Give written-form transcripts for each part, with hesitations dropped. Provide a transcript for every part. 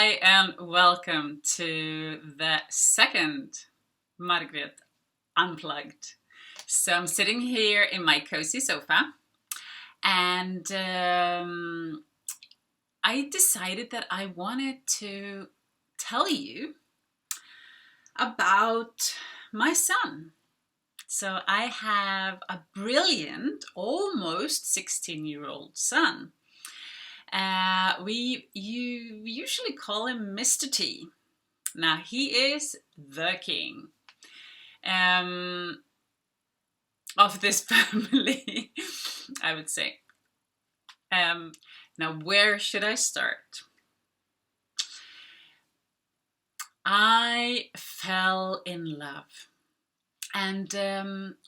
Hi and welcome to the second Margret Unplugged. So I'm sitting here in my cozy sofa and I decided that I wanted to tell you about my son. So I have a brilliant, almost 16-year-old son. You usually call him Mr. T. Now he is the king of this family, I would say. Now where should I start? I fell in love, and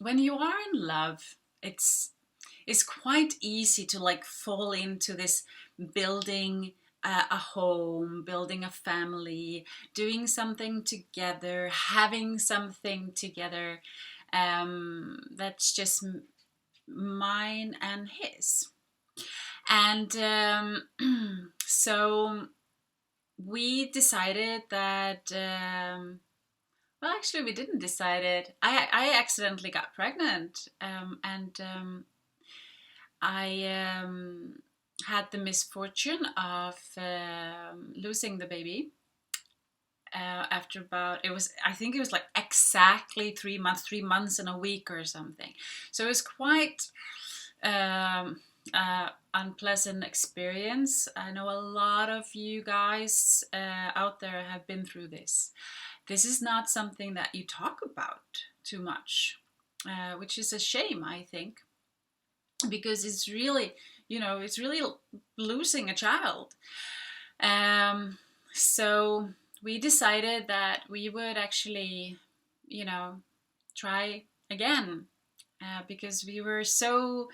when you are in love, it's quite easy to like fall into this building a home, building a family, doing something together, having something together that's just mine and his. And so we decided that, well, actually, we didn't decide it. I accidentally got pregnant, and I had the misfortune of losing the baby after about, I think it was like exactly 3 months and a week or something. So it was quite unpleasant experience. I know a lot of you guys out there have been through this. This is not something that you talk about too much, which is a shame, I think, because it's really, it's really losing a child. So we decided that we would actually, try again, because we were so,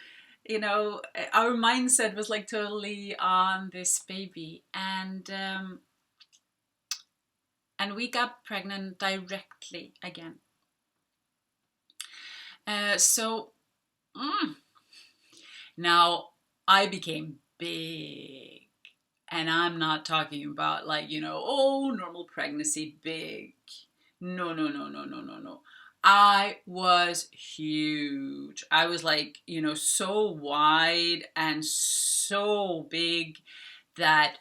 our mindset was like totally on this baby, and we got pregnant directly again. So now I became big, and I'm not talking about like, normal pregnancy big. No, no, no, no, no, no, no. I was huge. I was like, so wide and so big that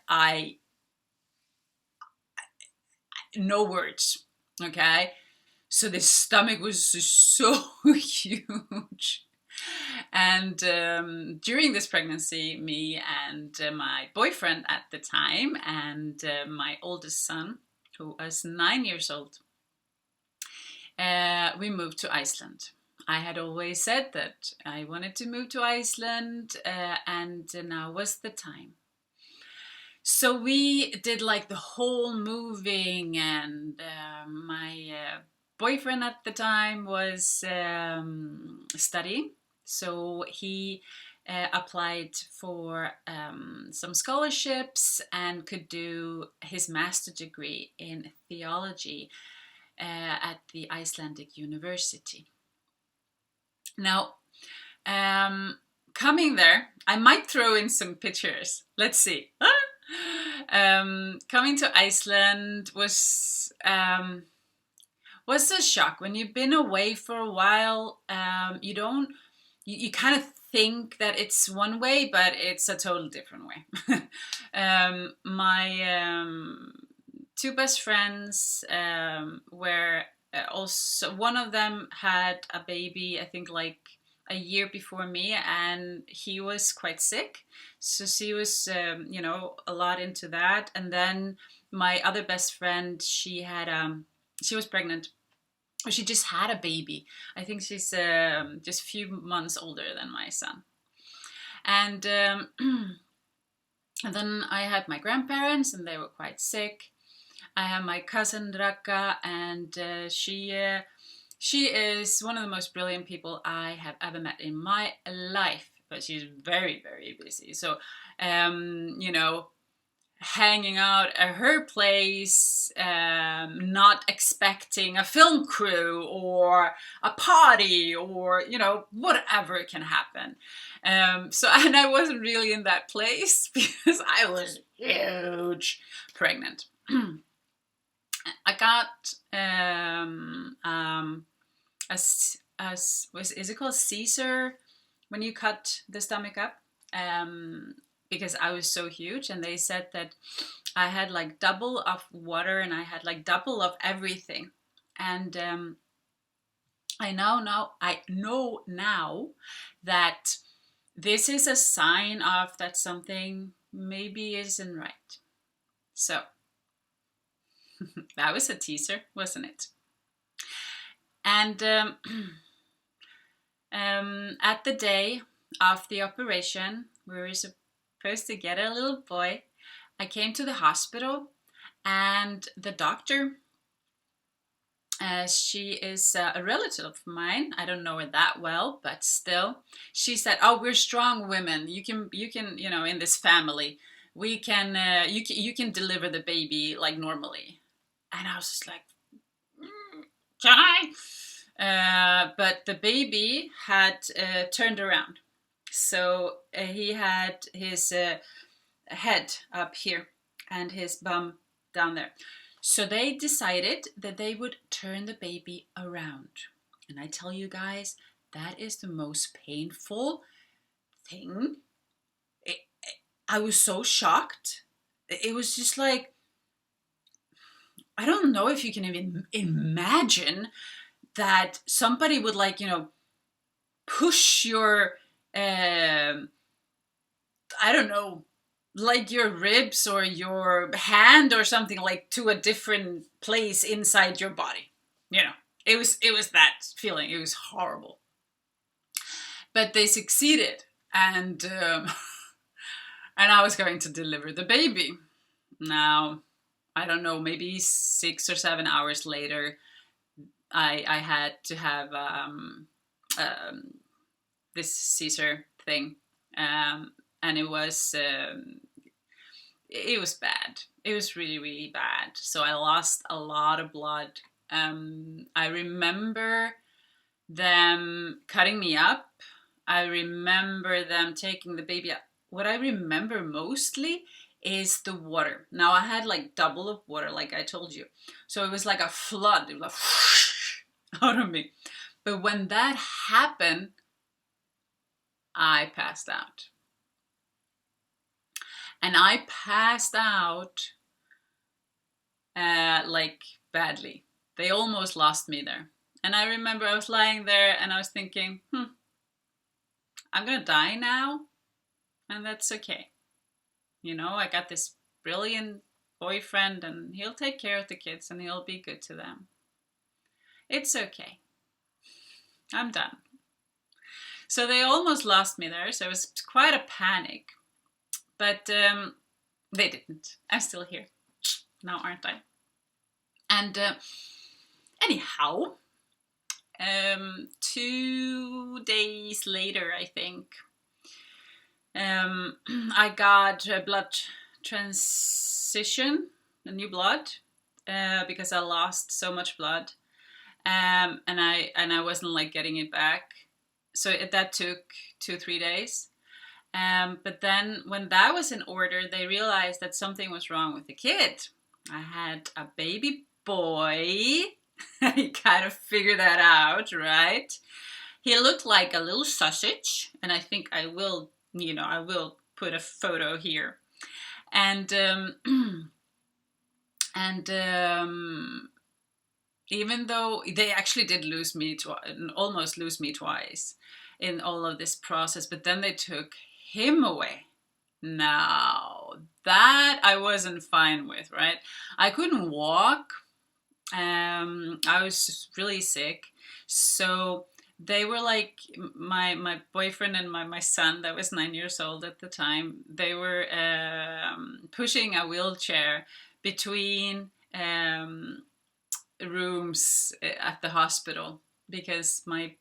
no words, okay? So the stomach was so huge. And during this pregnancy, me and my boyfriend at the time and my oldest son, who was 9 years old, we moved to Iceland. I had always said that I wanted to move to Iceland, and now was the time. So we did like the whole moving, and my boyfriend at the time was studying, so he applied for some scholarships and could do his master's degree in theology at the Icelandic University. Now, coming there, I might throw in some pictures. Let's see. Coming to Iceland was a shock. When you've been away for a while, you kind of think that it's one way, but it's a total different way. My two best friends were also, one of them had a baby, I think like a year before me, and he was quite sick, so she was a lot into that. And then my other best friend, she was pregnant, or she just had a baby. I think she's just a few months older than my son. And and then I had my grandparents, and they were quite sick. I have my cousin Raka, and she is one of the most brilliant people I have ever met in my life, but she's very, very busy. So, hanging out at her place, not expecting a film crew or a party or, whatever can happen. And I wasn't really in that place because I was huge pregnant. I got is it called Caesar when you cut the stomach up? Because I was so huge, and they said that I had like double of water and I had like double of everything. And I know now that this is a sign of that something maybe isn't right. So that was a teaser, wasn't it? And at the day of the operation, we were supposed to get a little boy. I came to the hospital, and the doctor, she is a relative of mine. I don't know her that well, but still, she said, "Oh, we're strong women. You can, in this family, we can, you can deliver the baby like normally." And I was just like, "Can I?" But the baby had turned around, so he had his head up here and his bum down there. So they decided that they would turn the baby around. And I tell you guys, that is the most painful thing. I was so shocked. It was just like, I don't know if you can even imagine that somebody would push your, I don't know, like your ribs or your hand or something like to a different place inside your body. It was that feeling. It was horrible. But they succeeded, and and I was going to deliver the baby. Now, I don't know, maybe 6 or 7 hours later, I had to have this Caesar thing, and it was bad. It was really, really bad. So I lost a lot of blood. I remember them cutting me up. I remember them taking the baby out. What I remember mostly is the water. Now I had like double of water, like I told you. So it was like a flood. It was like out of me. But when that happened, I passed out. And I passed out like badly. They almost lost me there. And I remember I was lying there and I was thinking, I'm gonna die now, and that's okay. I got this brilliant boyfriend, and he'll take care of the kids and he'll be good to them. It's okay. I'm done. So they almost lost me there, so it was quite a panic. But they didn't. I'm still here now, aren't I? And anyhow, 2 days later, I think, I got a blood transition, a new blood, because I lost so much blood, and I wasn't like getting it back. So that took 2-3 days. But then when that was in order, they realized that something was wrong with the kid. I had a baby boy. I kind of figured that out, right? He looked like a little sausage, and I think I will put a photo here. And even though they actually did almost lose me twice in all of this process, but then they took him away. Now, that I wasn't fine with, right? I couldn't walk. I was really sick. So they were like, my boyfriend and my son, that was 9 years old at the time, they were pushing a wheelchair between rooms at the hospital, because my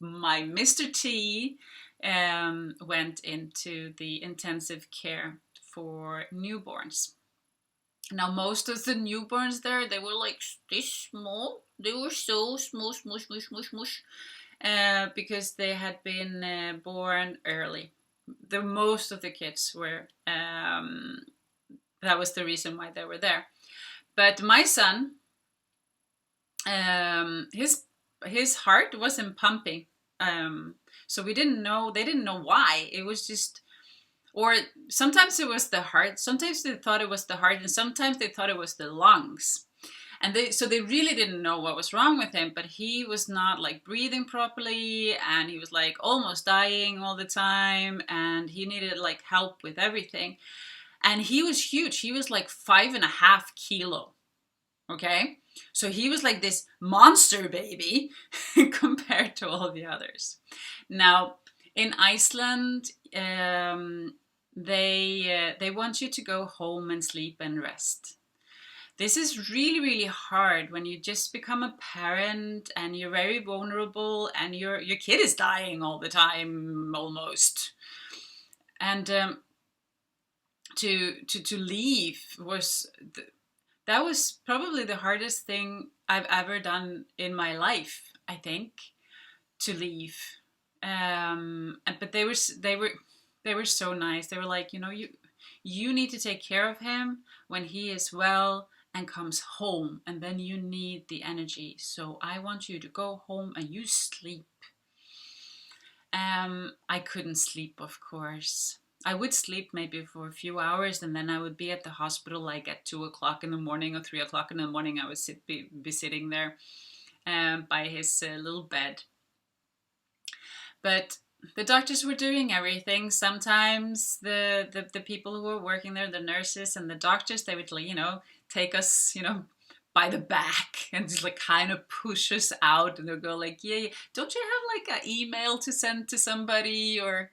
Mr. T went into the intensive care for newborns. Now, most of the newborns there, they were like this small. They were so small, because they had been born early. Most of the kids were that was the reason why they were there. But my son, his heart wasn't pumping, so we didn't know. They didn't know why. It was just, or sometimes it was the heart. Sometimes they thought it was the heart, and sometimes they thought it was the lungs. And they really didn't know what was wrong with him, but he was not like breathing properly, and he was like almost dying all the time, and he needed like help with everything. And he was huge. He was like 5.5 kilo. Okay. So he was like this monster baby compared to all the others. Now in Iceland, they want you to go home and sleep and rest. This is really, really hard when you just become a parent and you're very vulnerable and your kid is dying all the time almost. And to leave was that was probably the hardest thing I've ever done in my life, I think, to leave. But they were so nice. They were like, you need to take care of him when he is well and comes home, and then you need the energy. So I want you to go home and you sleep. I couldn't sleep, of course. I would sleep maybe for a few hours, and then I would be at the hospital like at 2 o'clock in the morning or 3 o'clock in the morning. I would be sitting there by his little bed. But the doctors were doing everything. Sometimes the people who were working there, the nurses and the doctors, they would take us, by the back and just like kind of push us out, and they'll go like, yeah, don't you have like an email to send to somebody, or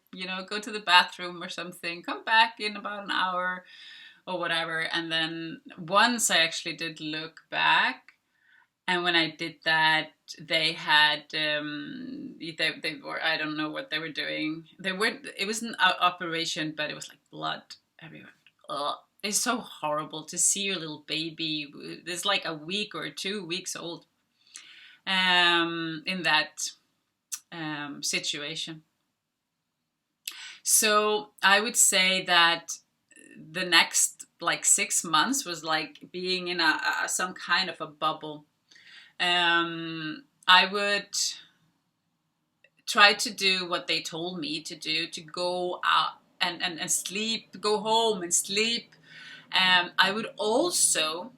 go to the bathroom or something, come back in about an hour or whatever. And then once I actually did look back, and when I did that, they had they were, I don't know what they were doing. It was an operation, but it was like blood everywhere. Ugh. It's so horrible to see your little baby. It's like a week or 2 weeks old in that situation. So I would say that the next like 6 months was like being in some kind of a bubble. I would try to do what they told me to do, to go out and sleep, go home and sleep. I would also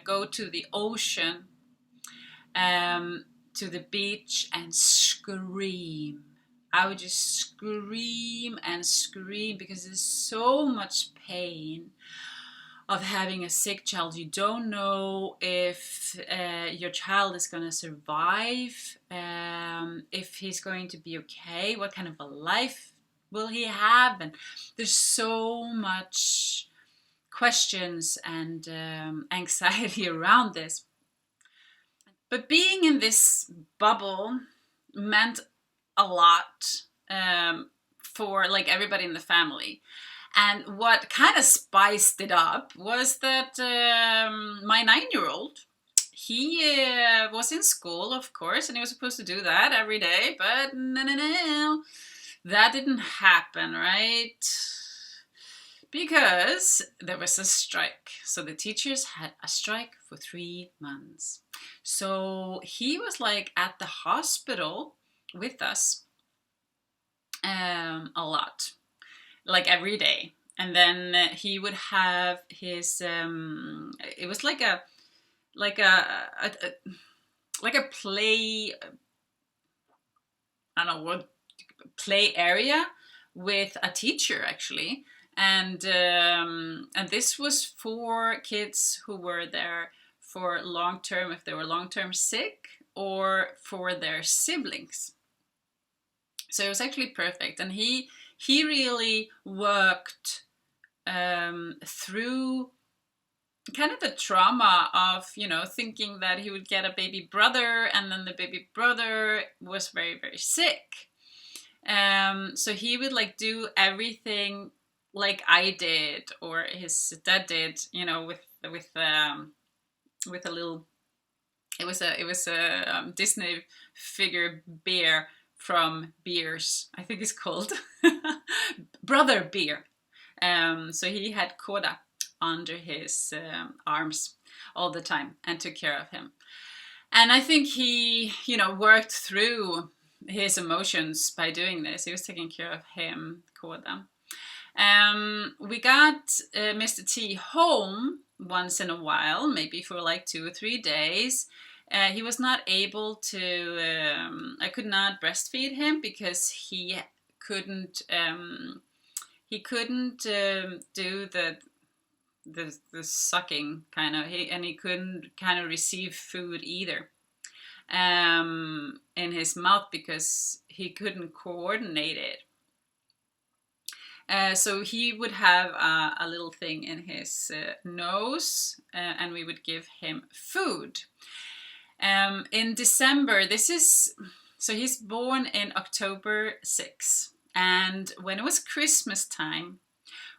go to the ocean, to the beach, and scream. I would just scream and scream because there's so much pain of having a sick child. You don't know if your child is going to survive, if he's going to be okay, what kind of a life will he have, and there's so much questions and anxiety around this. But being in this bubble meant a lot for like everybody in the family. And what kind of spiced it up was that my 9-year-old, he was in school, of course, and he was supposed to do that every day, but no, that didn't happen, right? Because there was a strike. So the teachers had a strike for 3 months. So he was like at the hospital with us a lot, like every day. And then he would have his, it was like a play, I don't know what, play area with a teacher actually. And this was for kids who were there for long-term, if they were long-term sick, or for their siblings. So it was actually perfect. And he really worked through kind of the trauma of, thinking that he would get a baby brother, and then the baby brother was very, very sick. So he would like do everything like I did, or his dad did, with a little. It was a Disney figure bear from Beers, I think it's called Brother Beer. So he had Koda under his arms all the time and took care of him. And I think he, worked through his emotions by doing this. He was taking care of him, Koda. We got Mr. T home once in a while, maybe for like 2 or 3 days. He was not able to, I could not breastfeed him because he couldn't do the sucking kind of, and he couldn't kind of receive food either in his mouth because he couldn't coordinate it. So he would have a little thing in his nose, and we would give him food. In December, so he's born in October 6, and when it was Christmas time,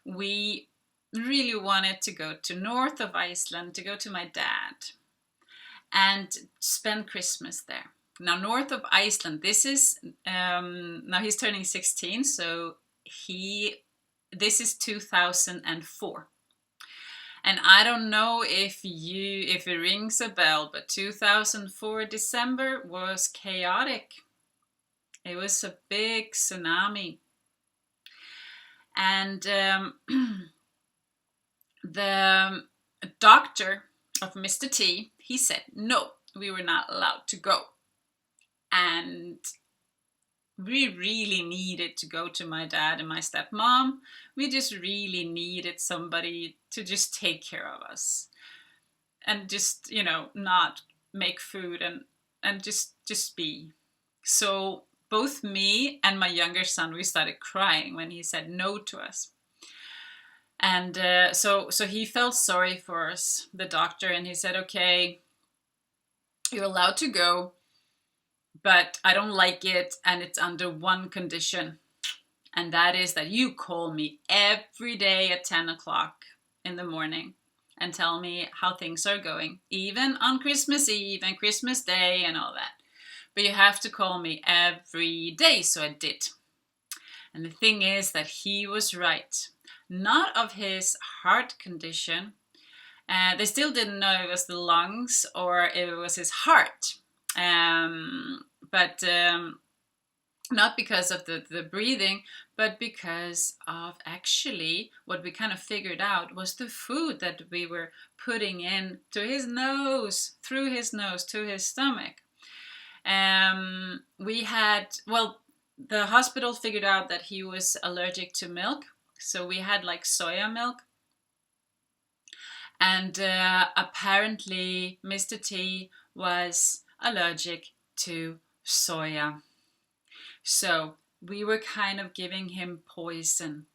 we really wanted to go to north of Iceland, to go to my dad and spend Christmas there. Now, north of Iceland, this is, now he's turning 16, so this is 2004. And I don't know if it rings a bell, but 2004 December was chaotic. It was a big tsunami. And the doctor of Mr. T, he said, no, we were not allowed to go. And we really needed to go to my dad and my stepmom. We just really needed somebody to just take care of us. And just, not make food and just be. So both me and my younger son, we started crying when he said no to us. And so he felt sorry for us, the doctor, and he said, okay, you're allowed to go, but I don't like it, and it's under one condition. And that is that you call me every day at 10 o'clock in the morning and tell me how things are going, even on Christmas Eve and Christmas Day and all that. But you have to call me every day. So I did. And the thing is that he was right. Not of his heart condition. They still didn't know it was the lungs or if it was his heart. But not because of the breathing, but because of actually what we kind of figured out was the food that we were putting in to his nose, through his nose, to his stomach. The hospital figured out that he was allergic to milk. So we had like soya milk. And apparently Mr. T was allergic to soya. So we were kind of giving him poison.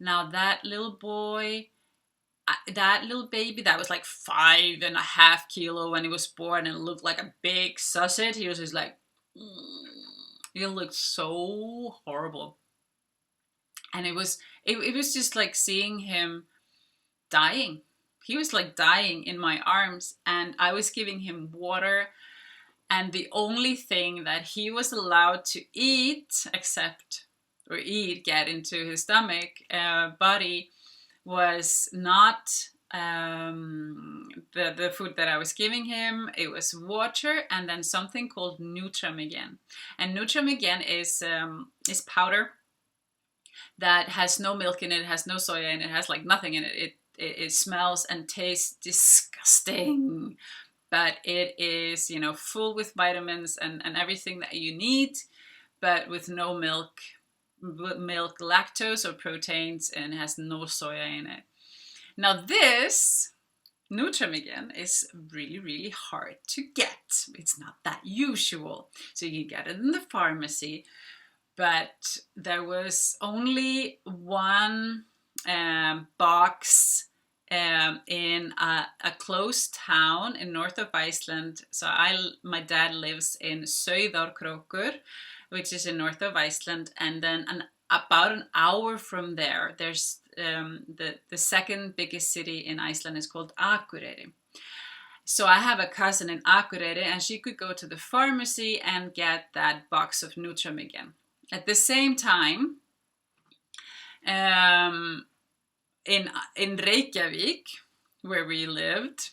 Now that little boy, that little baby that was like 5.5 kilos when he was born and looked like a big sausage, he was just like, he looked so horrible. And it was just like seeing him dying. He was like dying in my arms, and I was giving him water. And the only thing that he was allowed to eat, get into his stomach, body, was not the food that I was giving him. It was water and then something called Nutramigen. And Nutramigen is powder that has no milk in it, has no soya in it, has like nothing in it. It smells and tastes disgusting. But it is, full with vitamins and everything that you need, but with no milk, lactose or proteins, and has no soya in it. Now this Nutramigen is really, really hard to get. It's not that usual. So you can get it in the pharmacy, but there was only one box in a close town in north of Iceland. So my dad lives in Sauðárkrókur, which is in north of Iceland, and then about an hour from there, there's the second biggest city in Iceland is called Akureyri. So I have a cousin in Akureyri, and she could go to the pharmacy and get that box of Nutramigen. At the same time, in Reykjavik, where we lived,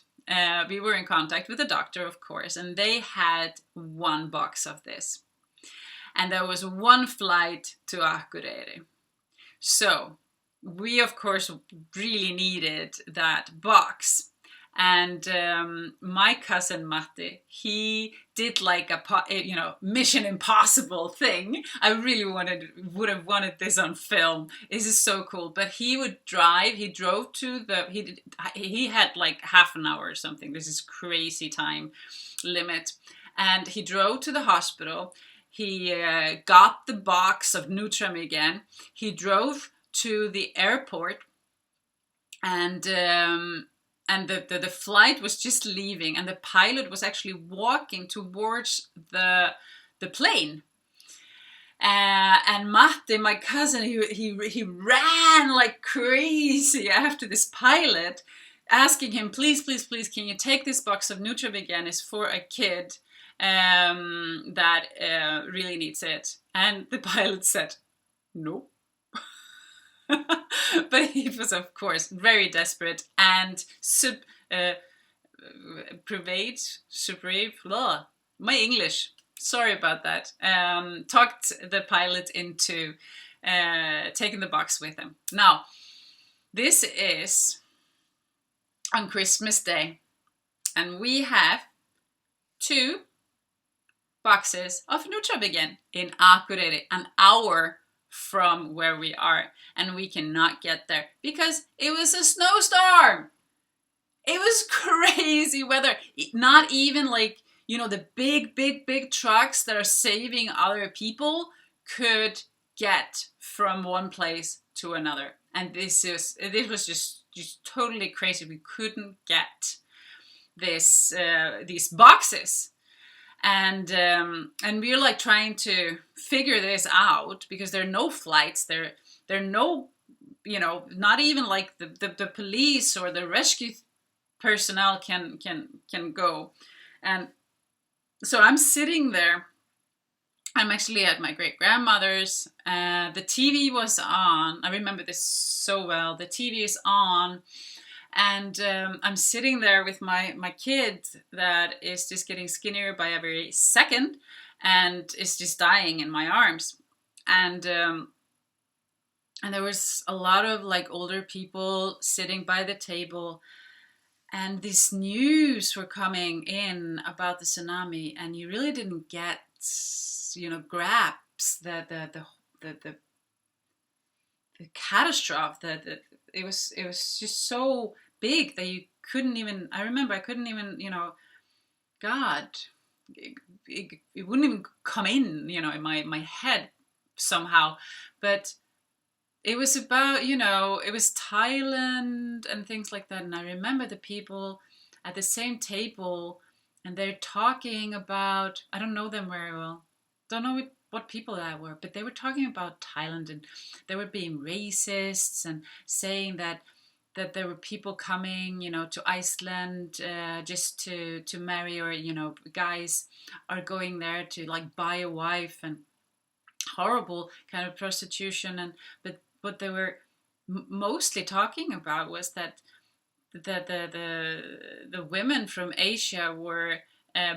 we were in contact with the doctor, of course, and they had one box of this. And there was one flight to Akureyri. So we, of course, really needed that box. And my cousin Matti, he did like a Mission Impossible thing. I really would have wanted this on film. This is so cool. But he would drive. He drove to he had like half an hour or something. This is crazy time limit. And he drove to the hospital. He got the box of Nutram again. He drove to the airport, and the flight was just leaving, and the pilot was actually walking towards the plane. And Matti, my cousin, he ran like crazy after this pilot, asking him, please, please, please, can you take this box of Nutram again? It's for a kid that really needs it. And the pilot said, no. But he was, of course, very desperate and my English, sorry about that, talked the pilot into taking the box with him. Now, this is on Christmas Day, and we have 2 boxes of Nutram again in Akureyri, an hour from where we are, and we cannot get there because it was a snowstorm. It was crazy weather. Not even like, the big trucks that are saving other people could get from one place to another. And this was just totally crazy. We couldn't get these boxes. And we're like trying to figure this out because there are no flights. There are no, not even like the police or the rescue personnel can go. And so I'm sitting there. I'm actually at my great grandmother's. The TV was on. I remember this so well. The TV is on. And I'm sitting there with my kid that is just getting skinnier by every second and is just dying in my arms. And there was a lot of like older people sitting by the table, and these news were coming in about the tsunami, and you really didn't get, grasp the catastrophe. It was just so big that you couldn't even, I remember I couldn't even, God, it wouldn't even come in, in my head somehow. But it was about, it was Thailand and things like that. And I remember the people at the same table, and they're talking about, I don't know them very well, don't know what people that were, but they were talking about Thailand, and they were being racists and saying that there were people coming, to Iceland just to marry, or, guys are going there to like buy a wife, and horrible kind of prostitution. And but what they were mostly talking about was that the women from Asia were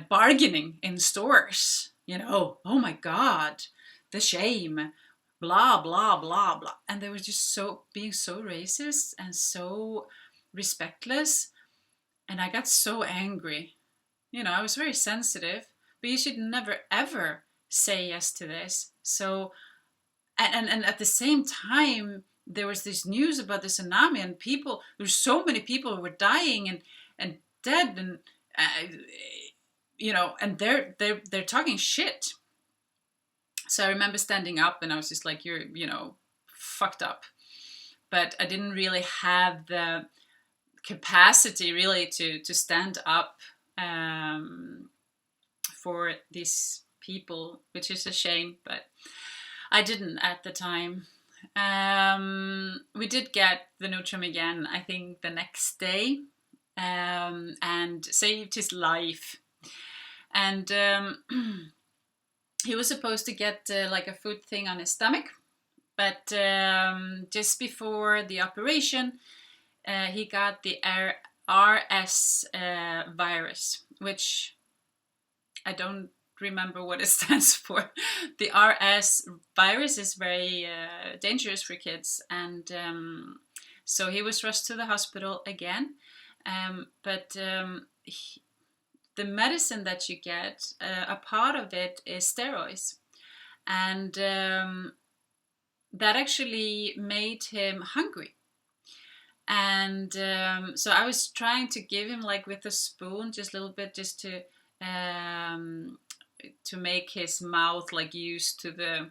bargaining in stores. Oh my God, the shame. Blah, blah, blah, blah. And they were just being so racist and so respectless. And I got so angry. I was very sensitive, but you should never, ever say yes to this. So, and at the same time, there was this news about the tsunami, and there's so many people who were dying and dead, and, and they're talking shit. So I remember standing up, and I was just like, you're, fucked up. But I didn't really have the capacity really to stand up for these people, which is a shame, but I didn't at the time. We did get the Nutram again, I think the next day, and saved his life. And he was supposed to get like a food thing on his stomach, But just before the operation, he got the RS virus, which I don't remember what it stands for. The RS virus is very dangerous for kids, and so he was rushed to the hospital again. But the medicine that you get, a part of it is steroids, and that actually made him hungry. And so I was trying to give him, like, with a spoon, just a little bit, just to make his mouth like used to the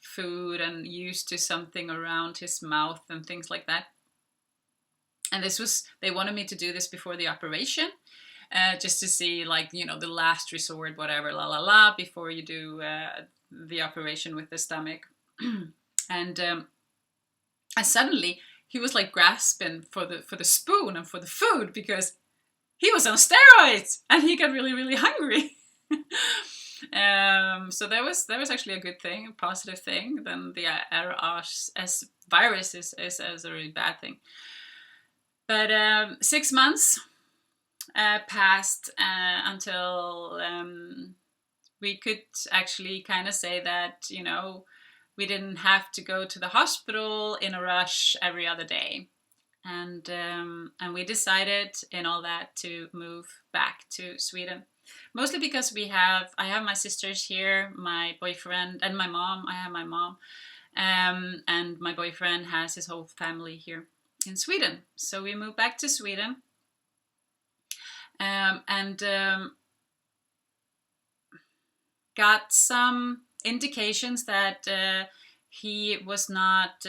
food and used to something around his mouth and things like that. And they wanted me to do this before the operation, just to see, like, you know, the last resort, whatever, la la la, before you do the operation with the stomach. And suddenly he was like grasping for the spoon and for the food, because he was on steroids and he got really, really hungry. So that was actually a good thing, a positive thing. Then the RS virus is a really bad thing. But 6 months passed until we could actually kind of say that, you know, we didn't have to go to the hospital in a rush every other day. And we decided in all that to move back to Sweden. Mostly because I have my sisters here, my boyfriend, and my mom. I have my mom. And my boyfriend has his whole family here in Sweden. So we moved back to Sweden. And got some indications that he was not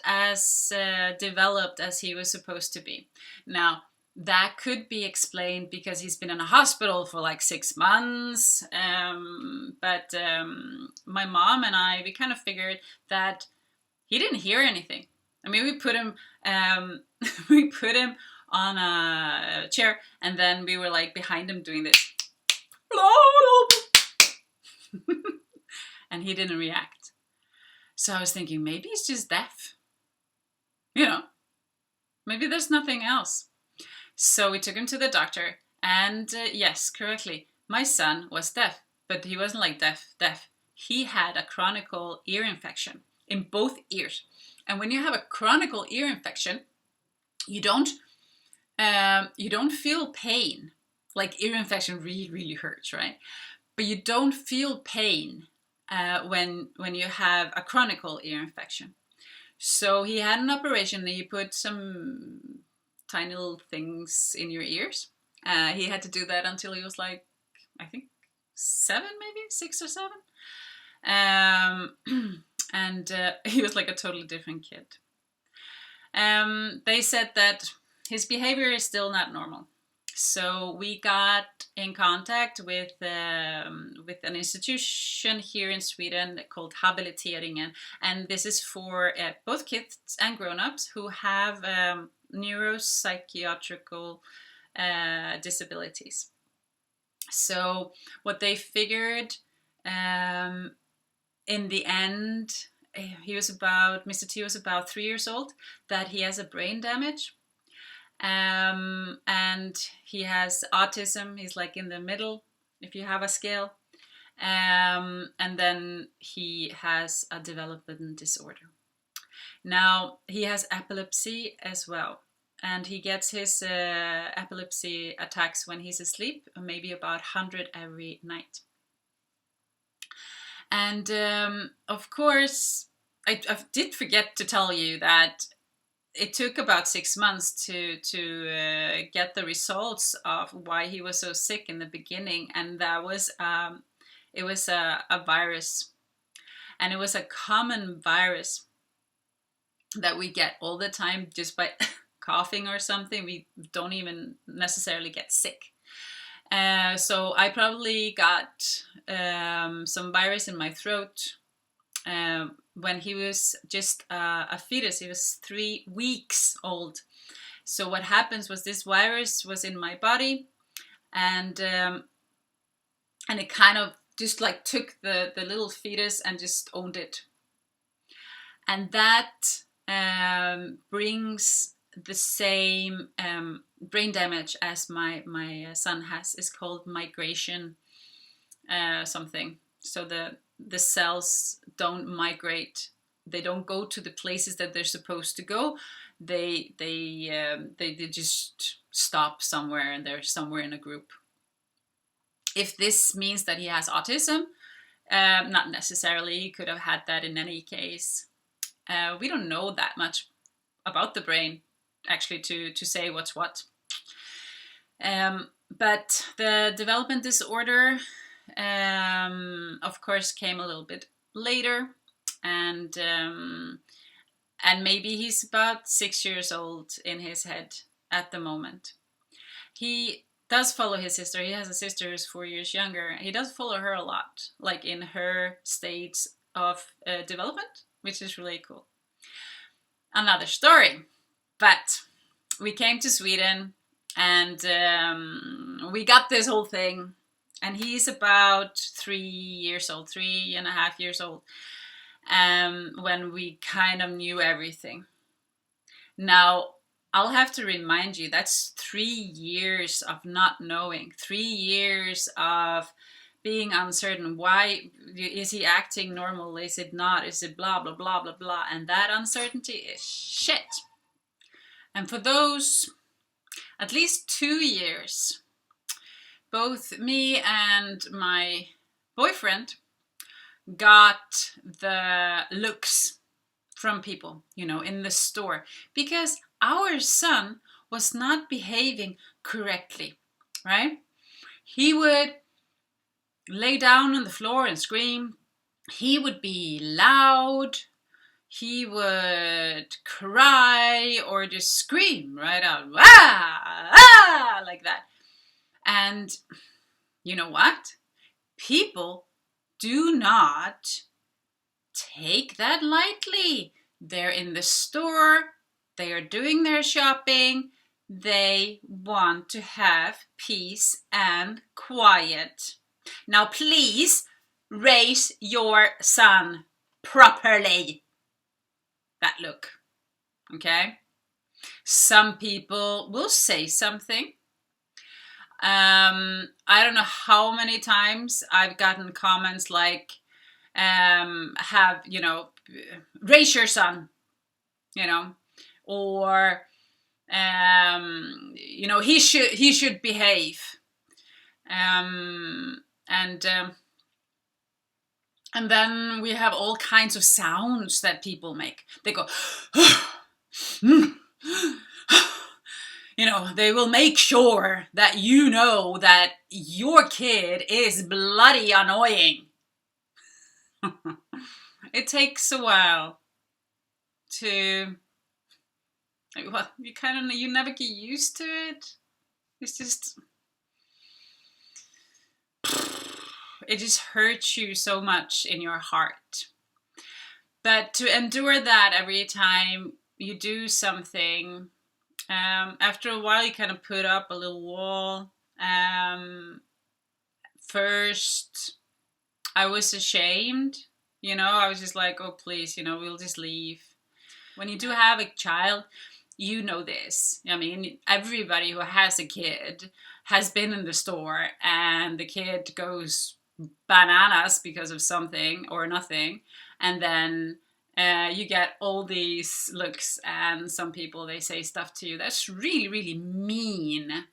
as developed as he was supposed to be. Now, that could be explained because he's been in a hospital for like 6 months. But my mom and I, we kind of figured that he didn't hear anything. I mean, we put him on a chair, and then we were like behind him doing this. And he didn't react. So I was thinking, maybe he's just deaf. You know, maybe there's nothing else. So we took him to the doctor, and yes, correctly, my son was deaf, but he wasn't like deaf. He had a chronic ear infection in both ears. And when you have a chronic ear infection, you don't feel pain. Like, ear infection really, really hurts, right? But you don't feel pain when you have a chronic ear infection. So he had an operation, and he put some tiny little things in your ears. He had to do that until he was like, I think 7, maybe 6 or 7. And he was like a totally different kid. They said that his behavior is still not normal. So we got in contact with an institution here in Sweden called Habiliteringen, and this is for both kids and grown-ups who have neuropsychiatrical disabilities. So what they figured, in the end, Mr. T was about 3 years old, that he has a brain damage. And he has autism. He's like in the middle, if you have a scale. And then he has a development disorder. Now, he has epilepsy as well. And he gets his epilepsy attacks when he's asleep, maybe about 100 every night. And of course, I did forget to tell you that it took about 6 months to get the results of why he was so sick in the beginning, and that was it was a virus, and it was a common virus that we get all the time just by coughing or something. We don't even necessarily get sick. So I probably got some virus in my throat when he was just a fetus. He was 3 weeks old. So what happens was, this virus was in my body, and it kind of just like took the little fetus and just owned it. And that brings the same brain damage as my son has. Is called migration something. So the cells don't migrate. They don't go to the places that they're supposed to go. They just stop somewhere, and they're somewhere in a group. If this means that he has autism, not necessarily. He could have had that in any case. We don't know that much about the brain, actually, to say what's what. But the development disorder, of course, came a little bit later, and maybe he's about 6 years old in his head at the moment. He does follow his sister. He has a sister who's 4 years younger. He does follow her a lot, like in her states of development, which is really cool. Another story. But we came to Sweden, and we got this whole thing. And he's about 3 years old, 3.5 years old, when we kind of knew everything. Now, I'll have to remind you, that's 3 years of not knowing, 3 years of being uncertain. Why is he acting normal? Is it not? Is it blah, blah, blah, blah, blah? And that uncertainty is shit. And for those at least 2 years, both me and my boyfriend got the looks from people, in the store, because our son was not behaving correctly, right? He would lay down on the floor and scream. He would be loud. He would cry or just scream right out, ah, ah, like that. And you know what? People do not take that lightly. They're in the store. They are doing their shopping. They want to have peace and quiet. Now, please raise your son properly. That look. Okay? Some people will say something. I don't know how many times I've gotten comments like, raise your son, or, he should behave. And then we have all kinds of sounds that people make. They go, they will make sure that you know that your kid is bloody annoying. It takes a while to, you never get used to it. It's just, it just hurts you so much in your heart. But to endure that every time you do something, after a while you kind of put up a little wall. First, I was ashamed, I was just like, oh please, we'll just leave. When you do have a child, you know this. I mean, everybody who has a kid has been in the store and the kid goes bananas because of something or nothing, and then you get all these looks, and some people, they say stuff to you that's really, really mean,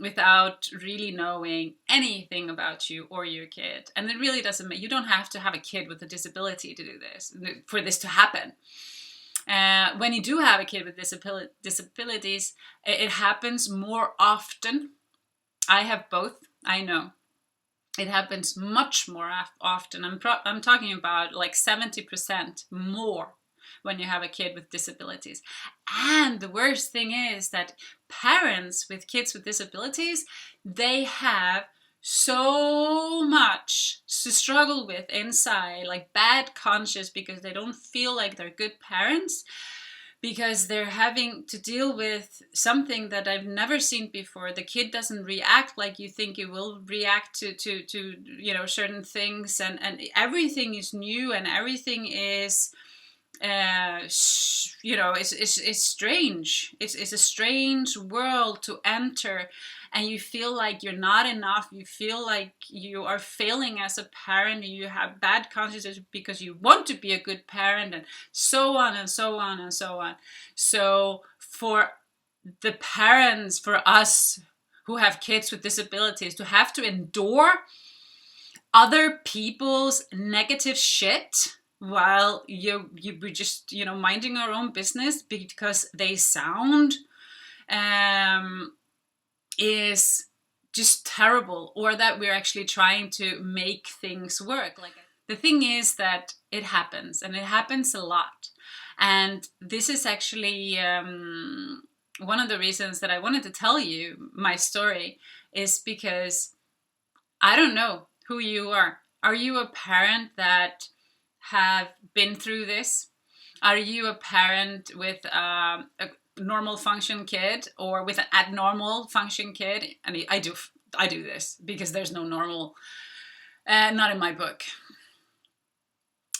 without really knowing anything about you or your kid. And it really doesn't matter. You don't have to have a kid with a disability to do this, for this to happen. When you do have a kid with disabilities, it happens more often. I have both, I know. It happens much more often. I'm talking about like 70% more when you have a kid with disabilities. And the worst thing is that parents with kids with disabilities, they have so much to struggle with inside, like bad conscience, because they don't feel like they're good parents, because they're having to deal with something that I've never seen before. The kid doesn't react like you think it will react to you know, certain things, and everything is new, and everything is you know, it's strange. It's a strange world to enter, and you feel like you're not enough. You feel like you are failing as a parent, and you have bad consciences because you want to be a good parent, and so on and so on and so on. So for the parents, for us who have kids with disabilities, to have to endure other people's negative shit while we're just, you know, minding our own business because they sound is just terrible, or that we're actually trying to make things work. Like, the thing is that it happens, and it happens a lot, and this is actually one of the reasons that I wanted to tell you my story, is because I don't know who you are. Are you a parent that have been through this? Are you a parent with a normal function kid, or with an abnormal function kid? And I do this because there's no normal, not in my book.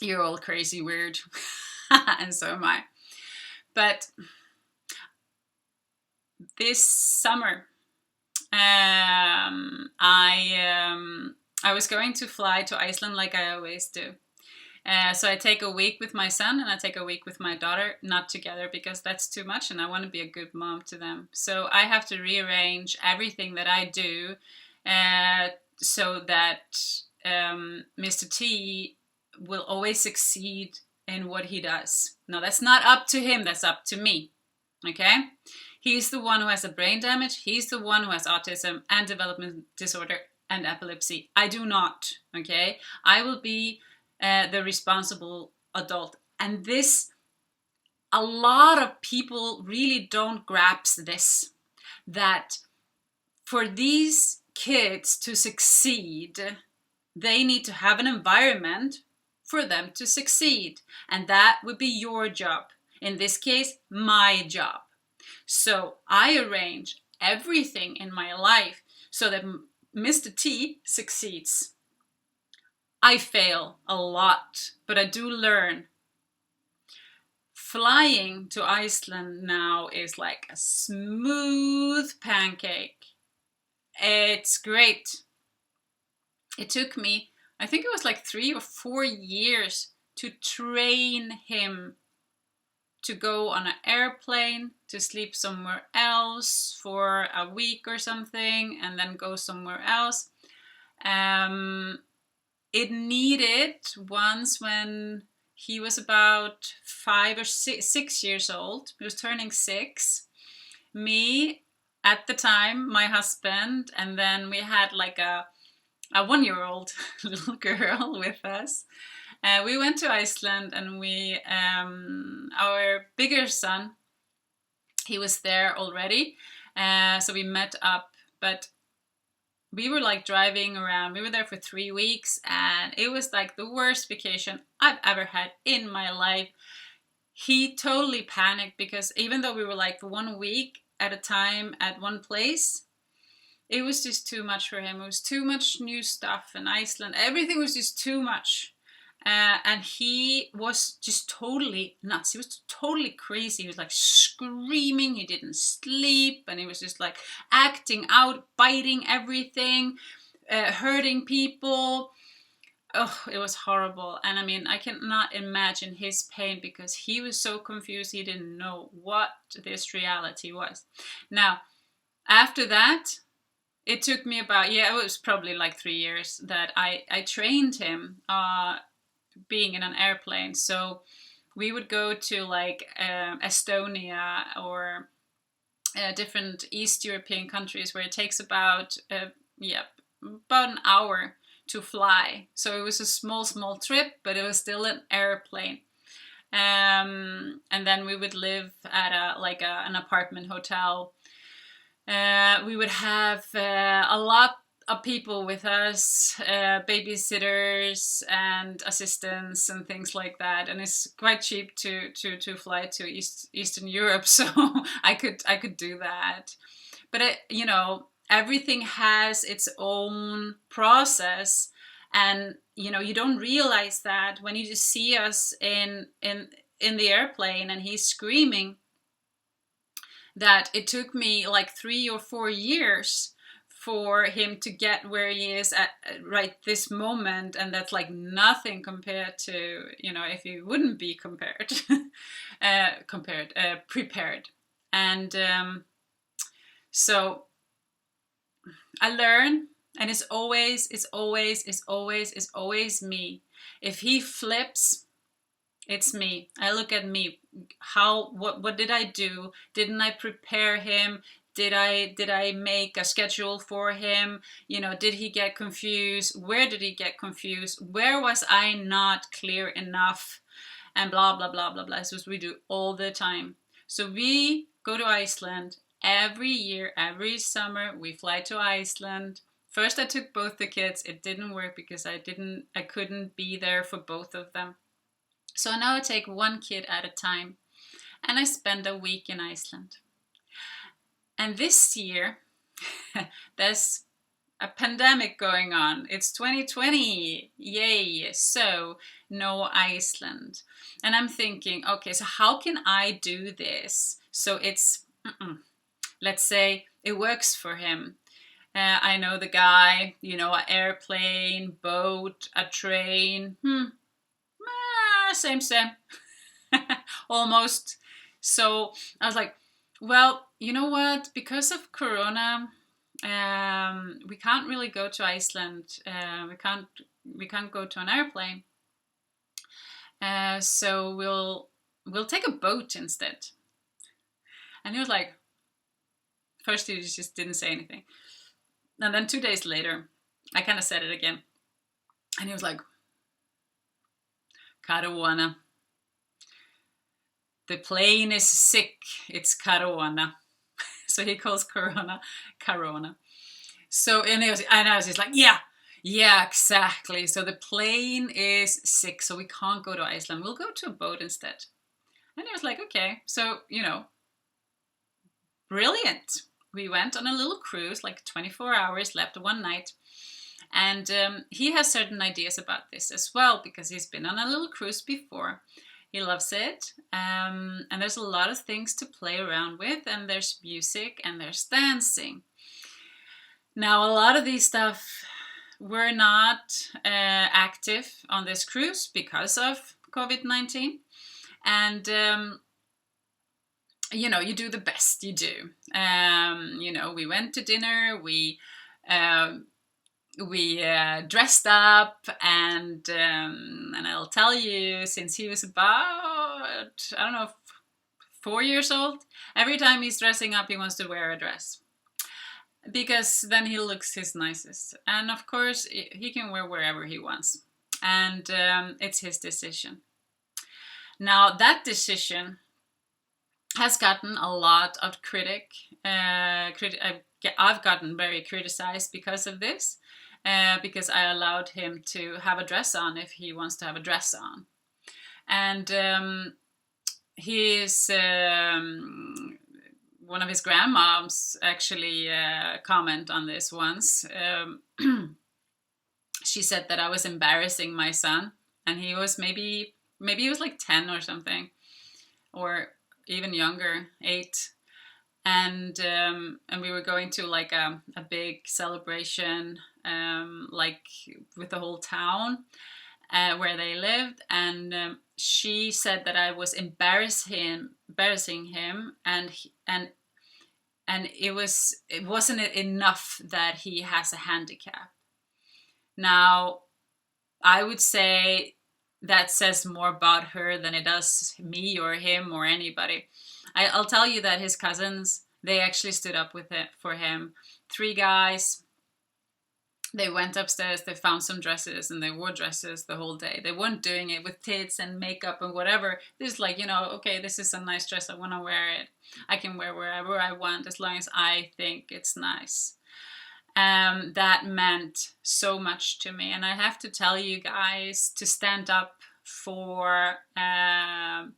You're all crazy weird, and so am I. But this summer, I was going to fly to Iceland like I always do. So I take a week with my son, and I take a week with my daughter, not together because that's too much, and I want to be a good mom to them. So I have to rearrange everything that I do so that Mr. T will always succeed in what he does. Now, that's not up to him, that's up to me. Okay? He's the one who has a brain damage. He's the one who has autism and development disorder and epilepsy. I do not. Okay? I will be the responsible adult. And this, a lot of people really don't grasp this, that for these kids to succeed, they need to have an environment for them to succeed. And that would be your job. In this case, my job. So I arrange everything in my life so that Mr. T succeeds. I fail a lot, but I do learn. Flying to Iceland now is like a smooth pancake. It's great. It took me, I think it was like 3 or 4 years to train him to go on an airplane, to sleep somewhere else for a week or something, and then go somewhere else. It needed, once when he was about 5 or 6 years old, he was turning 6, me at the time, my husband, and then we had like a 1-year-old little girl with us. We went to Iceland, and we, our bigger son, he was there already, so we met up, but we were like driving around. We were there for 3 weeks, and it was like the worst vacation I've ever had in my life. He totally panicked because even though we were like for 1 week at a time at one place, it was just too much for him. It was too much new stuff in Iceland. Everything was just too much. And he was just totally nuts. He was totally crazy. He was like screaming. He didn't sleep. And he was just like acting out, biting everything, hurting people. Oh, it was horrible. And I mean, I cannot imagine his pain because he was so confused. He didn't know what this reality was. Now, after that, it took me about, it was probably like 3 years that I trained him being in an airplane. So we would go to like Estonia or different East European countries where it takes about an hour to fly. So it was a small trip, but it was still an airplane. And then we would live at an apartment hotel. We would have a people with us, babysitters and assistants and things like that, and it's quite cheap to fly to Eastern Europe, so I could do that. But you know, everything has its own process, and you know, you don't realize that when you just see us in the airplane and he's screaming, that it took me like 3 or 4 years for him to get where he is at right this moment, and that's like nothing compared to, you know, if he wouldn't be prepared. And so I learn, and it's always me. If he flips, it's me. I look at me. What did I do? Didn't I prepare him? Did I make a schedule for him? You know, did he get confused? Where did he get confused? Where was I not clear enough? And blah blah blah blah blah. This is what we do all the time. So we go to Iceland every year, every summer. We fly to Iceland. First I took both the kids. It didn't work because I couldn't be there for both of them. So now I take one kid at a time, and I spend a week in Iceland. And this year, there's a pandemic going on. It's 2020, yay! So no Iceland. And I'm thinking, okay, so how can I do this? So it's, let's say it works for him. I know the guy, you know, an airplane, boat, a train. Same. Almost. So I was like, well, you know what? Because of Corona, we can't really go to Iceland. We can't go to an airplane. So we'll take a boat instead. And he was like, first he just didn't say anything. And then 2 days later, I kind of said it again. And he was like, Caruana. The plane is sick. It's Caruana. So he calls Corona. So, and I was just like, yeah, exactly. So the plane is sick, so we can't go to Iceland. We'll go to a boat instead. And I was like, okay. So, you know, brilliant. We went on a little cruise, like 24 hours, left one night. And he has certain ideas about this as well, because he's been on a little cruise before. He loves it. And there's a lot of things to play around with, and there's music and there's dancing. Now, a lot of these stuff were not active on this cruise because of COVID-19. And you know, you do the best you do. You know, we went to dinner, we dressed up, and I'll tell you, since he was about, I don't know, 4 years old, every time he's dressing up, he wants to wear a dress. Because then he looks his nicest. And of course, he can wear wherever he wants. And it's his decision. Now, that decision has gotten a lot of I've gotten very criticized because of this, because I allowed him to have a dress on if he wants to have a dress on. And one of his grandmoms actually comment on this once. She said that I was embarrassing my son, and he was maybe he was like 10 or something, or even younger, 8. And we were going to like a big celebration, like with the whole town where they lived, and she said that I was embarrassing him, and it wasn't enough that he has a handicap. Now, I would say that says more about her than it does me or him or anybody. I'll tell you that his cousins, they actually stood up for him. 3 guys. They went upstairs, they found some dresses, and they wore dresses the whole day. They weren't doing it with tits and makeup and whatever. This like, you know, okay, this is a nice dress, I want to wear it. I can wear wherever I want as long as I think it's nice. that meant so much to me. And I have to tell you guys to stand up for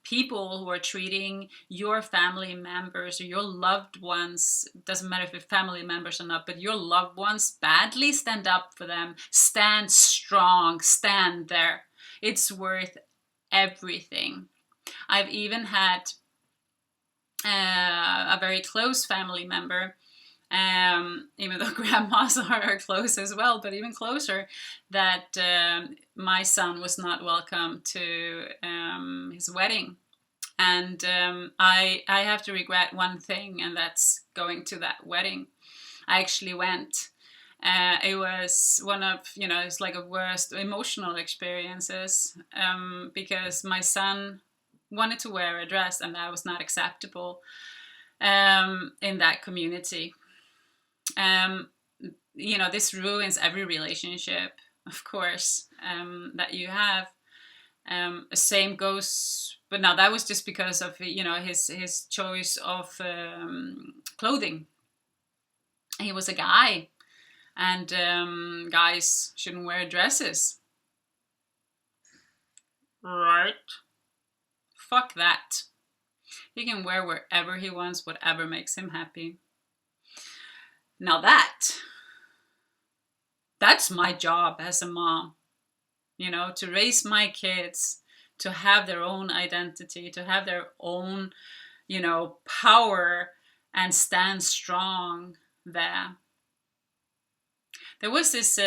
people who are treating your family members or your loved ones, doesn't matter if they're family members or not, but your loved ones badly. Stand up for them, stand strong, stand there. It's worth everything. I've even had a very close family member, even though grandmas are close as well, but even closer, that my son was not welcome to his wedding. And I have to regret one thing, and that's going to that wedding. I actually went. It was one of, it's like a worst emotional experiences, because my son wanted to wear a dress, and that was not acceptable in that community. This ruins every relationship, of course, that you have. Same goes, but now that was just because of his choice of clothing. He was a guy, and guys shouldn't wear dresses, right? Fuck that. He can wear wherever he wants, whatever makes him happy. Now that's my job as a mom, to raise my kids, to have their own identity, to have their own, power, and stand strong there. There was this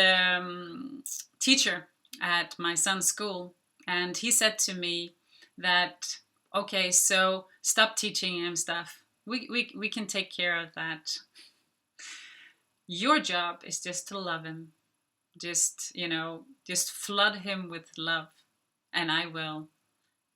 teacher at my son's school, and he said to me that, okay, so stop teaching him stuff. We can take care of that. Your job is just to love him. Just flood him with love. And I will.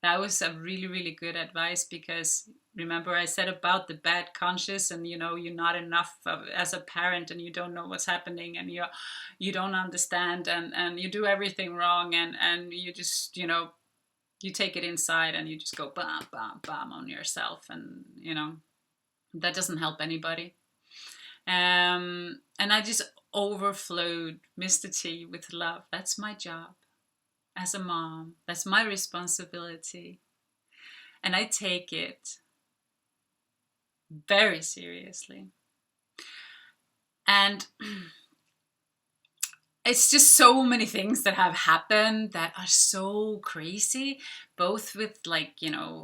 That was a really, really good advice, because remember I said about the bad conscience, and you're not enough as a parent, and you don't know what's happening, and you don't understand, and you do everything wrong, and you just, you take it inside, and you just go bam, bam, bam on yourself, and that doesn't help anybody. And I just overflowed Mr. T with love. That's my job as a mom. That's my responsibility. And I take it very seriously. And it's just so many things that have happened that are so crazy, both with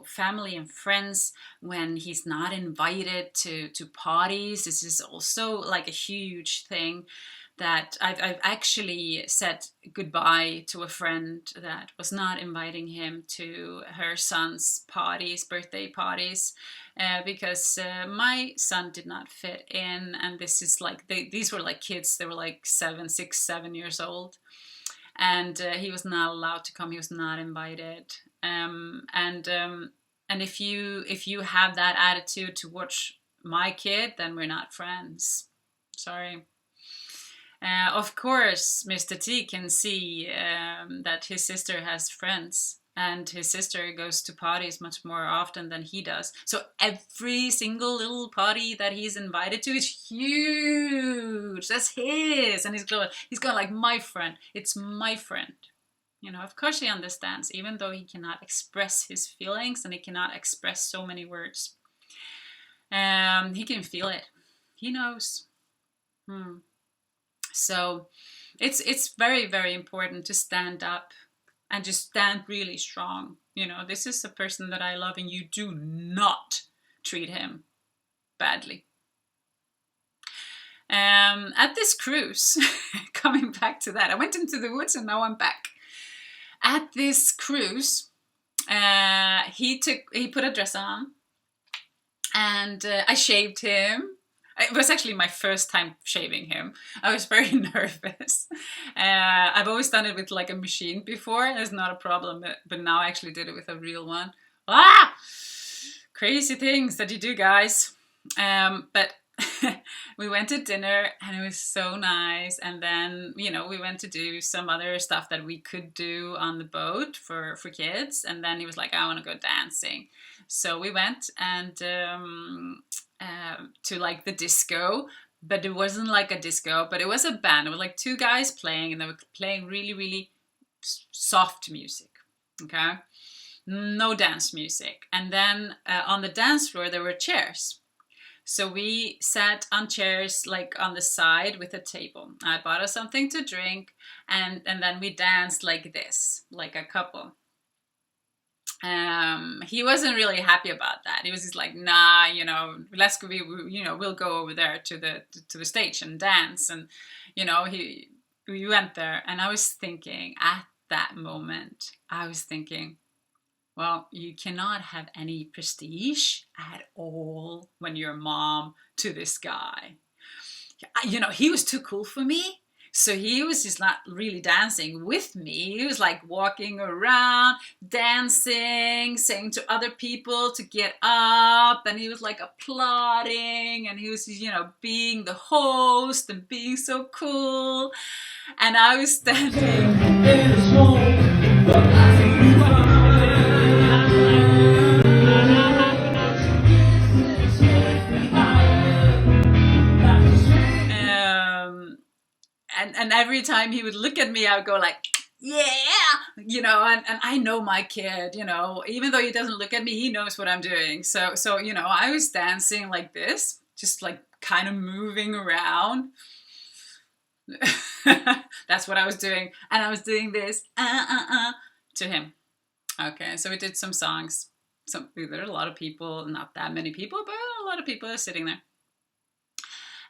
family and friends when he's not invited to parties. This is also like a huge thing that I've actually said goodbye to a friend that was not inviting him to her son's birthday parties, because my son did not fit in. And this is these were like kids, they were like 6, 7 years old. And he was not allowed to come, he was not invited. And if you have that attitude towards my kid, then we're not friends. Sorry. Of course, Mr. T can see that his sister has friends, and his sister goes to parties much more often than he does. So every single little party that he's invited to is huge. That's his, and he's going like, my friend. It's my friend. Of course he understands, even though he cannot express his feelings, and he cannot express so many words. He can feel it. He knows. So it's very, very important to stand up and just stand really strong. This is a person that I love, and you do not treat him badly. At this cruise, coming back to that, I went into the woods and now I'm back. At this cruise, he put a dress on, and I shaved him. It was actually my first time shaving him. I was very nervous. I've always done it with like a machine before. It's not a problem, but now I actually did it with a real one. Crazy things that you do, guys. But we went to dinner, and it was so nice. And then, we went to do some other stuff that we could do on the boat for kids. And then he was like, I want to go dancing. So we went and to like the disco, but it wasn't like a disco, but it was a band. It was like two guys playing, and they were playing really, really soft music. Okay, no dance music. And then on the dance floor there were chairs. So we sat on chairs like on the side with a table. I bought us something to drink, and then we danced like this, like a couple. He wasn't really happy about that. He was just like, nah, let's go. We'll go over there to the stage and dance. And we went there, and I was thinking at that moment, well, you cannot have any prestige at all when you're a mom to this guy. He was too cool for me. So he was just not really dancing with me. He was like walking around, dancing, saying to other people to get up. And he was like applauding. And he was, being the host and being so cool. And I was standing. And every time he would look at me, I would go like, yeah, and I know my kid, even though he doesn't look at me, he knows what I'm doing. So, I was dancing like this, just like kind of moving around. That's what I was doing. And I was doing this, to him. Okay, so we did some songs. There are a lot of people, not that many people, but a lot of people are sitting there.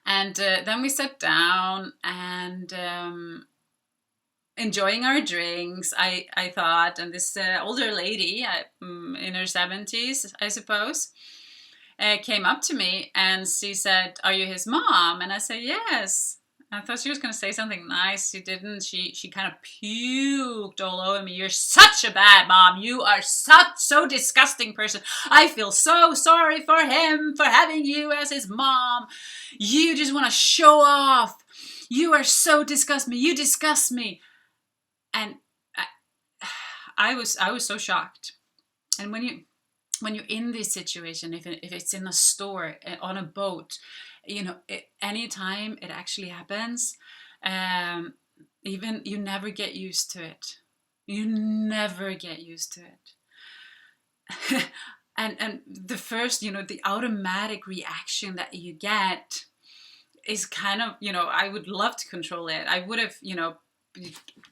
And then we sat down and enjoying our drinks, I thought. And this older lady, in her 70s, I suppose, came up to me and she said, "Are you his mom?" And I said, "Yes." I thought she was going to say something nice. She didn't. She kind of puked all over me. "You're such a bad mom. You are so disgusting person. I feel so sorry for him for having you as his mom. You just want to show off. You are so disgust me. You disgust me." And I was so shocked. And when you're in this situation, if it's in a store, on a boat, anytime it actually happens, even you never get used to it. You never get used to it. and the first, the automatic reaction that you get is kind of, I would love to control it. I would have,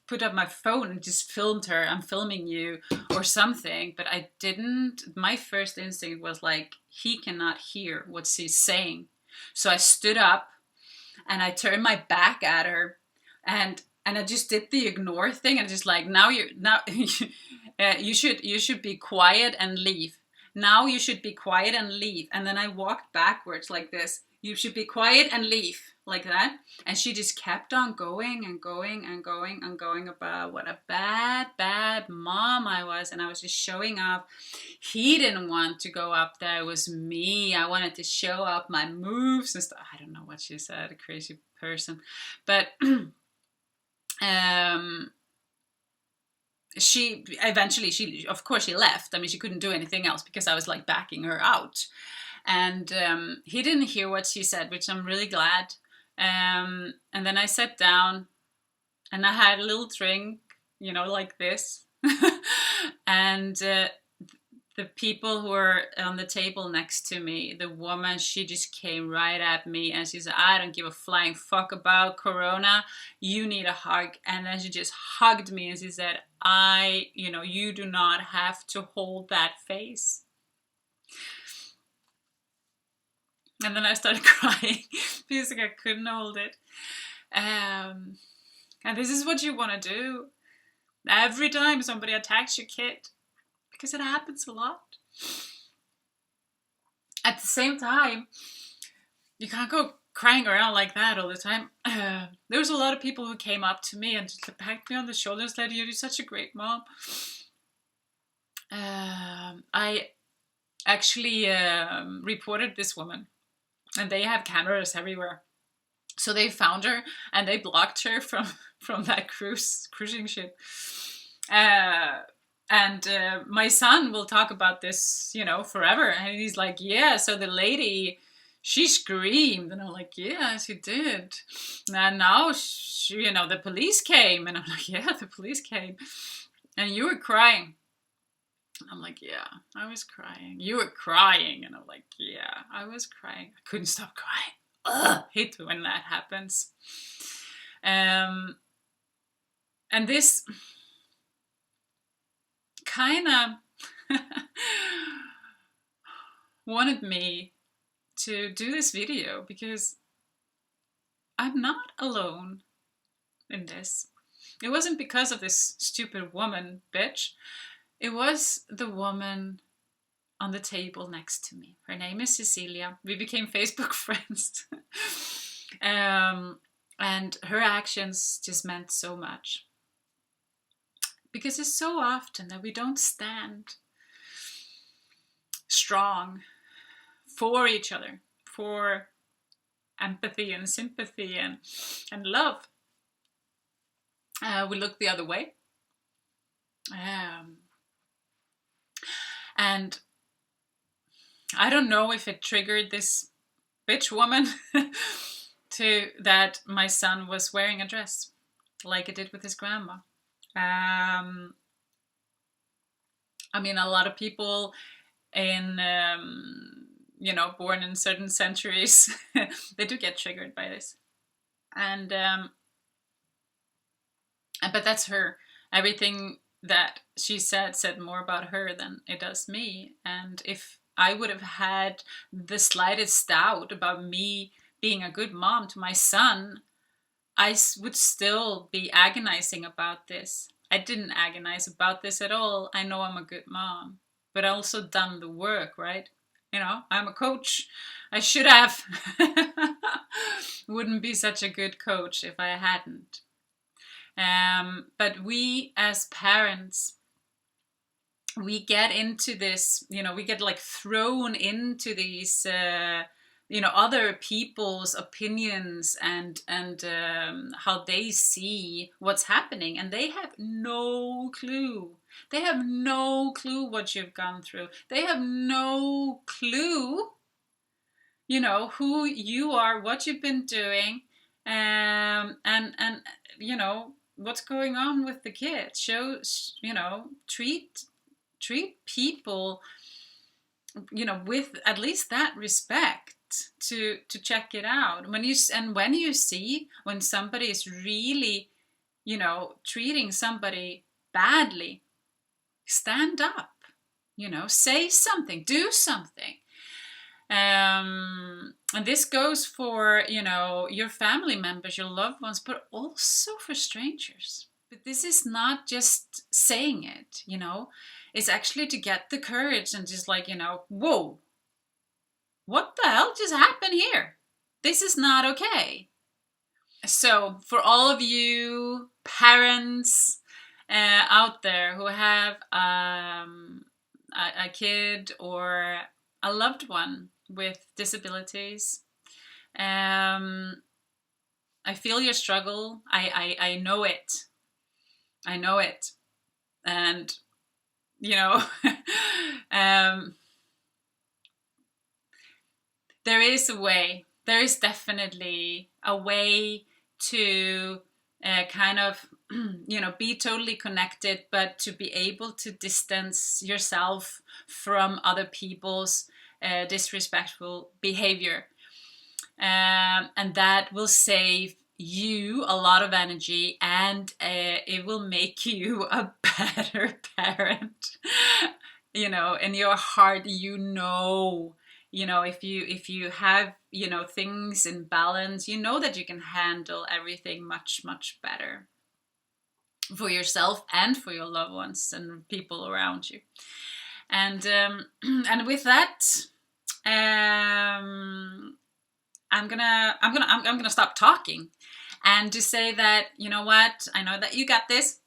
put up my phone and just filmed her. "I'm filming you," or something, but I didn't. My first instinct was like, he cannot hear what she's saying. So I stood up and I turned my back at her, and I just did the ignore thing, and just like, you should be quiet and leave. Now you should be quiet and leave. And then I walked backwards like this. "You should be quiet and leave," like that. And she just kept on going and going and going and going about what a bad mom I was. And I was just showing off. He didn't want to go up there. It was me. I wanted to show off my moves and stuff. I don't know what she said, a crazy person. But she eventually, of course she left. I mean, she couldn't do anything else because I was like backing her out. And he didn't hear what she said, which I'm really glad. And then I sat down and I had a little drink, like this. And the people who were on the table next to me, the woman, she just came right at me and she said, "I don't give a flying fuck about Corona. You need a hug." And then she just hugged me and she said, you do not have to hold that face." And then I started crying because I couldn't hold it. And this is what you want to do every time somebody attacks your kid, because it happens a lot. At the same time, you can't go crying around like that all the time. There was a lot of people who came up to me and just patted me on the shoulder and said, "You're such a great mom." I actually reported this woman. And they have cameras everywhere. So they found her and they blocked her from that cruising ship. And my son will talk about this, forever. And he's like, "Yeah, so the lady, She screamed, and I'm like, yeah, she did. And now, the police came, and I'm like, yeah, the police came. And you were crying. I'm like, yeah, I was crying. You were crying, and I'm like, yeah, I was crying. I couldn't stop crying. Ugh, hate when that happens. And this kind of wanted me to do this video because I'm not alone in this. It wasn't because of this stupid woman, bitch. It was the woman on the table next to me. Her name is Cecilia. We became Facebook friends. And her actions just meant so much. Because it's so often that we don't stand strong for each other, for empathy and sympathy and love. We look the other way. And I don't know if it triggered this bitch woman to that my son was wearing a dress like it did with his grandma. I mean, a lot of people in born in certain centuries they do get triggered by this, and but that's her. Everything that she said more about her than it does me. And if I would have had the slightest doubt about me being a good mom to my son, I would still be agonizing about this. I didn't agonize about this at all. I know I'm a good mom, but I also done the work, right? I'm a coach. I should have. Wouldn't be such a good coach if I hadn't. But we as parents, we get into this, we get like thrown into these, other people's opinions and how they see what's happening. And they have no clue. They have no clue what you've gone through. They have no clue, who you are, what you've been doing, and what's going on with the kids. Treat people, with at least that respect to check it out. When you see when somebody is really, treating somebody badly, stand up, say something, do something. And this goes for, your family members, your loved ones, but also for strangers. But this is not just saying it, it's actually to get the courage and just like, whoa, what the hell just happened here? This is not okay. So for all of you parents out there who have a kid or a loved one with disabilities, I feel your struggle. I know it. I know it. And, there is a way. There is definitely a way to kind of, be totally connected, but to be able to distance yourself from other people's disrespectful behavior. And that will save you a lot of energy, and it will make you a better parent. In your heart, if you have, things in balance, that you can handle everything much, much better for yourself and for your loved ones and people around you. And with that, I'm gonna stop talking and to say that, you know what, I know that you got this.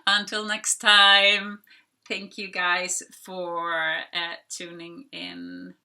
Until next time, thank you guys for tuning in.